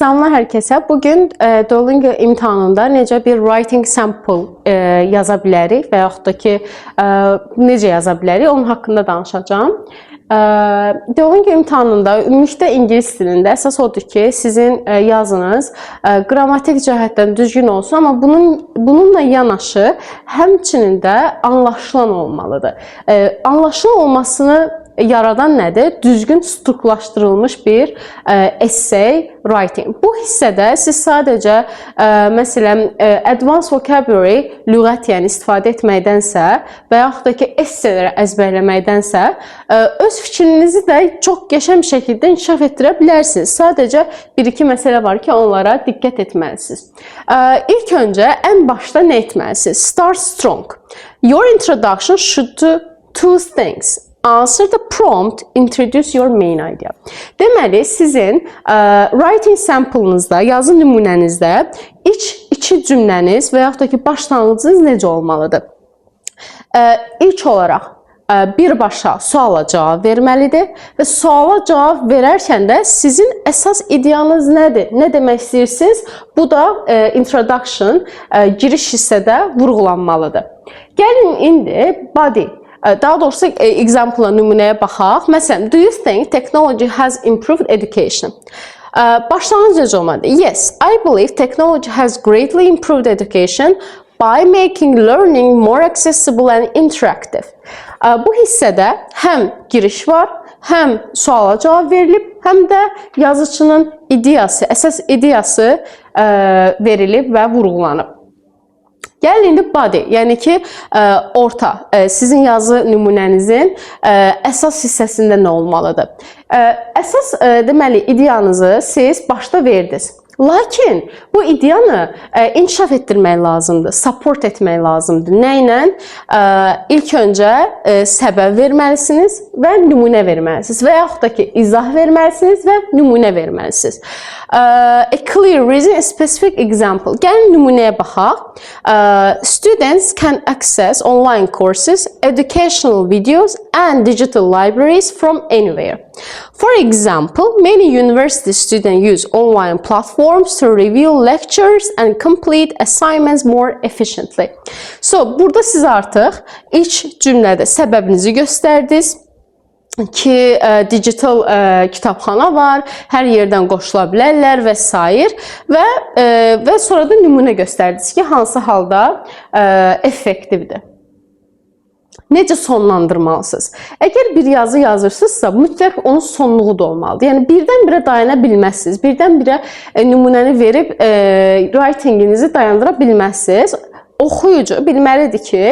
Salamlar hər kəsə. Bugün Duolingo imtahanında necə bir writing sample yaza bilərik və yaxud da ki, necə yaza bilərik, onun haqqında danışacağım. Duolingo imtahanında ümumilikdə ingilis dilində əsas odur ki, sizin yazınız qrammatik cəhətdən düzgün olsun, amma bununla yanaşı həmçinin də anlaşılan olmalıdır. Anlaşılan olmasını yaradan nədir? Düzgün strukturlaşdırılmış bir essay writing. Bu hissədə siz sadəcə məsələn advanced vocabulary lüğət yəni istifadə etməkdənsə və yaxud da ki essayləri əzbərləməkdənsə öz fikrinizi də çox qəşəng bir şəkildə inkişaf etdirə bilərsiniz. Sadəcə bir-iki məsələ var ki, onlara diqqət etməlisiniz. İlk öncə ən başda nə etməlisiniz? Start strong. Your introduction should do two things. Answer the prompt, introduce your main idea. Deməli, sizin writing sample'ınızda, yazı nümunənizdə iki cümləniz və yaxud da ki, başlanğıcınız necə olmalıdır? İlk olaraq, birbaşa suala cavab verməlidir və suala cavab verərkən də sizin əsas ideyanız nədir? Nə demək istəyirsiniz? Bu da introduction, giriş hissədə vurğulanmalıdır. Gəlin indi body. Daha doğrusu example nümunəyə baxaq. Məsələn, do you think technology has improved education? Başlanğıc necə olmalıdır? Yes, I believe technology has greatly improved education by making learning more accessible and interactive. Bu hissədə həm giriş var, həm suala cavab verilib, həm də yazıçının ideyası, əsas ideyası verilib və vurğulanıb. Gəlin indi body, yəni ki, orta, sizin yazı nümunənizin əsas hissəsində nə olmalıdır? Əsas, deməli, ideyanızı siz başda verdiniz. Lakin bu ideyanı inkişaf etdirmək lazımdır, support etmək lazımdır. Nə ilə? İlk öncə səbəb verməlisiniz və nümunə verməlisiniz və yaxud da ki, izah verməlisiniz və nümunə verməlisiniz. A clear reason, a specific example. Gəlin nümunəyə baxaq. Students can access online courses, educational videos and digital libraries from anywhere. For example, many university students use online platforms to review lectures and complete assignments more efficiently. So, burada siz artıq ilk cümlədə səbəbinizi göstərdiniz ki, digital kitabxana var, hər yerdən qoşula bilərlər və s. və sonra da nümunə göstərdiniz ki, hansı halda effektivdir. Necə sonlandırmalısınız? Əgər bir yazı yazırsınızsa, mütləq onun sonluğu da olmalıdır. Yəni, birdən-birə dayana bilməzsiniz. Birdən-birə nümunəni verib writinginizi dayandıra bilməzsiniz. Oxuyucu bilməlidir ki,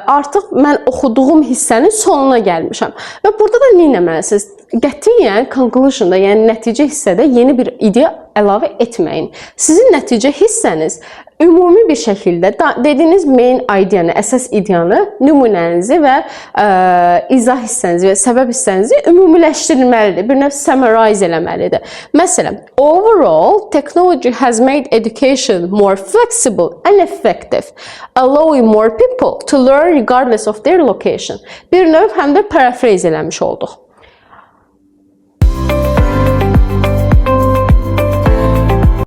artıq mən oxuduğum hissənin sonuna gəlmişəm. Və burada da nə etməlisiniz? Qətiyyən conclusionda, yəni nəticə hissədə yeni bir ideya əlavə etməyin. Sizin nəticə hissəniz ümumi bir şəkildə dediyiniz main ideyanı, əsas ideyanı, nümunənizi və izah hissənizi və səbəb hissənizi ümumiləşdirilməlidir. Bir növ summarize eləməlidir. Məsələn, overall, technology has made education more flexible and effective, allowing more people to learn regardless of their location. Bir növ həm də paraphrase eləmiş olduq.